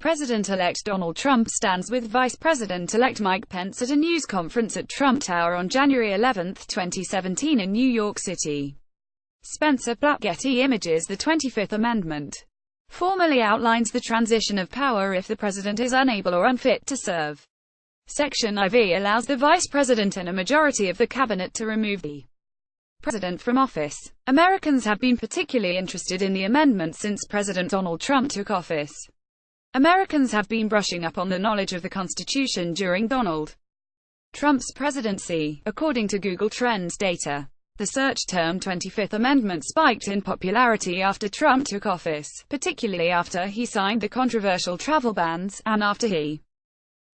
President-elect Donald Trump stands with Vice President-elect Mike Pence at a news conference at Trump Tower on January 11, 2017 in New York City. Spencer PlattGetty Images. The 25th Amendment formally outlines the transition of power if the president is unable or unfit to serve. Section IV allows the vice president and a majority of the cabinet to remove the president from office. Americans have been particularly interested in the amendment since President Donald Trump took office. Americans have been brushing up on the knowledge of the Constitution during Donald Trump's presidency, according to Google Trends data. The search term 25th Amendment spiked in popularity after Trump took office, particularly after he signed the controversial travel bans, and after he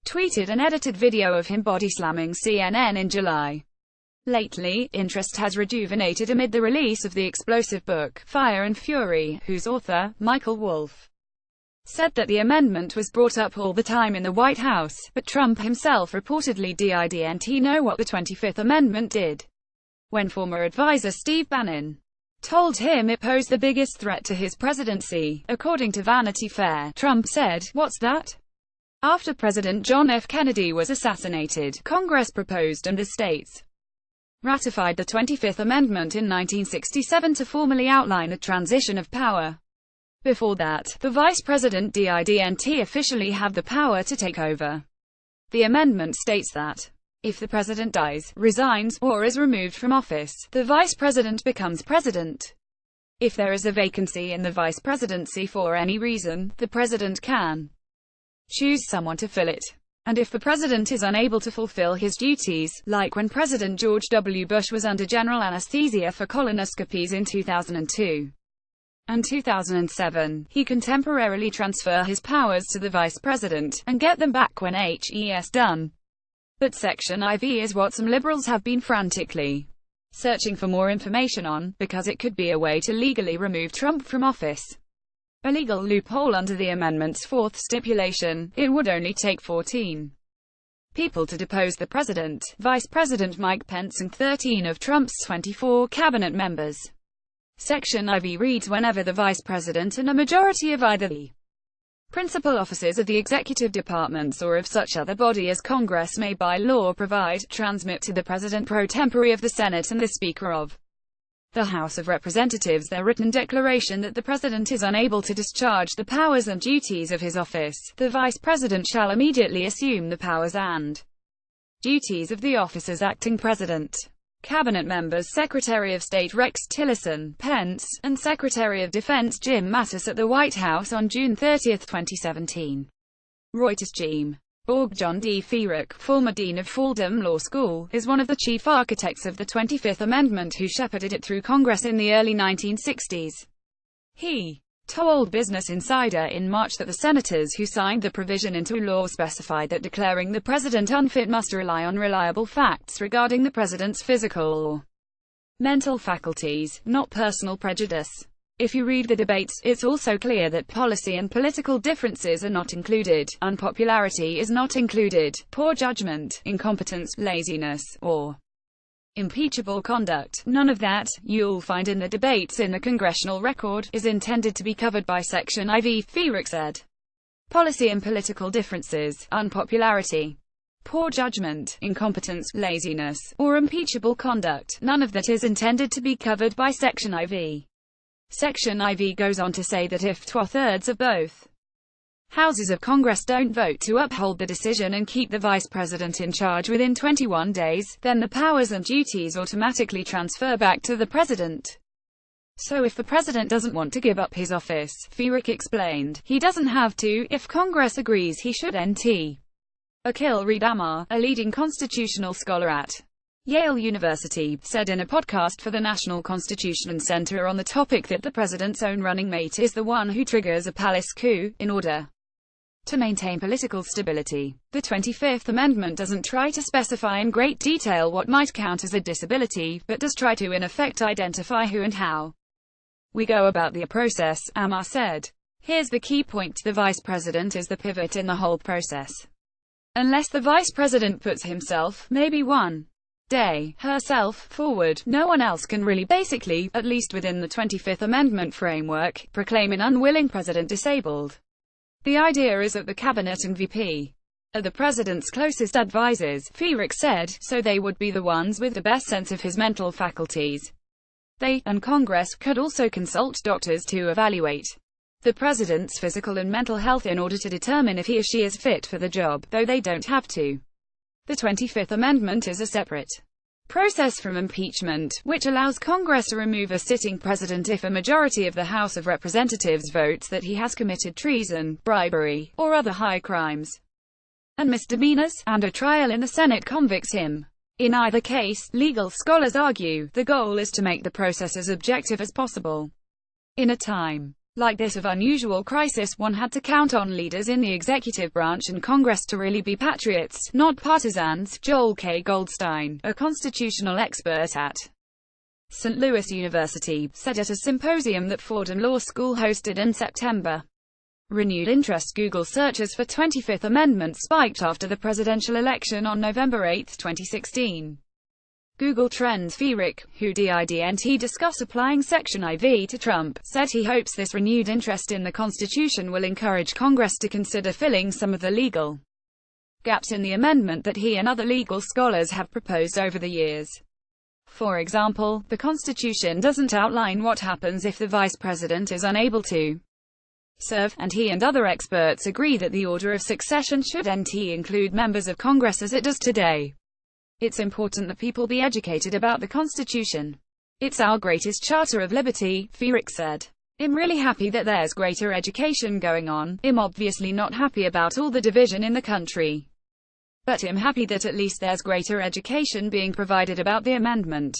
tweeted an edited video of him body-slamming CNN in July. Lately, interest has rejuvenated amid the release of the explosive book, Fire and Fury, whose author, Michael Wolff, said that the amendment was brought up all the time in the White House, but Trump himself reportedly didn't know what the 25th Amendment did. When former advisor Steve Bannon told him it posed the biggest threat to his presidency, according to Vanity Fair, Trump said, "What's that?" After President John F. Kennedy was assassinated, Congress proposed and the states ratified the 25th Amendment in 1967 to formally outline a transition of power. Before that, the vice president didn't officially have the power to take over. The amendment states that if the president dies, resigns, or is removed from office, the vice president becomes president. If there is a vacancy in the vice presidency for any reason, the president can choose someone to fill it. And if the president is unable to fulfill his duties, like when President George W. Bush was under general anesthesia for colonoscopies in 2002 and 2007, he can temporarily transfer his powers to the vice president, and get them back when he's done. But Section IV is what some liberals have been frantically searching for more information on, because it could be a way to legally remove Trump from office. A legal loophole under the amendment's fourth stipulation: it would only take 14 people to depose the president, Vice President Mike Pence and 13 of Trump's 24 cabinet members. Section IV reads: whenever the vice president and a majority of either the principal officers of the executive departments or of such other body as Congress may by law provide, transmit to the President pro tempore of the Senate and the Speaker of the House of Representatives their written declaration that the President is unable to discharge the powers and duties of his office, the Vice President shall immediately assume the powers and duties of the office as acting President. Cabinet members Secretary of State Rex Tillerson, Pence, and Secretary of Defense Jim Mattis at the White House on June 30, 2017. Reuters. Jim Borg. John D. Feerick, former dean of Fordham Law School, is one of the chief architects of the 25th Amendment who shepherded it through Congress in the early 1960s. He told Business Insider in March that the senators who signed the provision into law specified that declaring the president unfit must rely on reliable facts regarding the president's physical or mental faculties, not personal prejudice. If you read the debates, it's also clear that policy and political differences are not included, unpopularity is not included, poor judgment, incompetence, laziness, or impeachable conduct, none of that, you'll find in the debates in the congressional record, is intended to be covered by Section IV, Feerick said. Policy and political differences, unpopularity, poor judgment, incompetence, laziness, or impeachable conduct, none of that is intended to be covered by Section IV. Section IV goes on to say that if 2/3 of both houses of Congress don't vote to uphold the decision and keep the vice president in charge within 21 days, then the powers and duties automatically transfer back to the president. So if the president doesn't want to give up his office, Feerick explained, he doesn't have to. If Congress agrees he should. Nt. Akil Reed Amar, a leading constitutional scholar at Yale University, said in a podcast for the National Constitution Center on the topic that the president's own running mate is the one who triggers a palace coup, in order to maintain political stability. The 25th Amendment doesn't try to specify in great detail what might count as a disability, but does try to in effect identify who and how we go about the process, Amar said. Here's the key point: the vice president is the pivot in the whole process. Unless the vice president puts himself, maybe one day, herself, forward, no one else can really basically, at least within the 25th Amendment framework, proclaim an unwilling president disabled. The idea is that the cabinet and VP are the president's closest advisors, Feerick said, so they would be the ones with the best sense of his mental faculties. They, and Congress, could also consult doctors to evaluate the president's physical and mental health in order to determine if he or she is fit for the job, though they don't have to. The 25th Amendment is a separate process from impeachment, which allows Congress to remove a sitting president if a majority of the House of Representatives votes that he has committed treason, bribery, or other high crimes and misdemeanors, and a trial in the Senate convicts him. In either case, legal scholars argue, the goal is to make the process as objective as possible. In a time like this of unusual crisis, one had to count on leaders in the executive branch and Congress to really be patriots, not partisans, Joel K. Goldstein, a constitutional expert at St. Louis University, said at a symposium that Fordham Law School hosted in September. Renewed interest. Google searches for 25th Amendment spiked after the presidential election on November 8, 2016. Google Trends. Feerick, who didn't discuss applying Section IV to Trump, said he hopes this renewed interest in the Constitution will encourage Congress to consider filling some of the legal gaps in the amendment that he and other legal scholars have proposed over the years. For example, the Constitution doesn't outline what happens if the vice president is unable to serve, and he and other experts agree that the order of succession shouldn't include members of Congress as it does today. It's important that people be educated about the Constitution. It's our greatest charter of liberty, Feerick said. I'm really happy that there's greater education going on. I'm obviously not happy about all the division in the country. But I'm happy that at least there's greater education being provided about the amendment.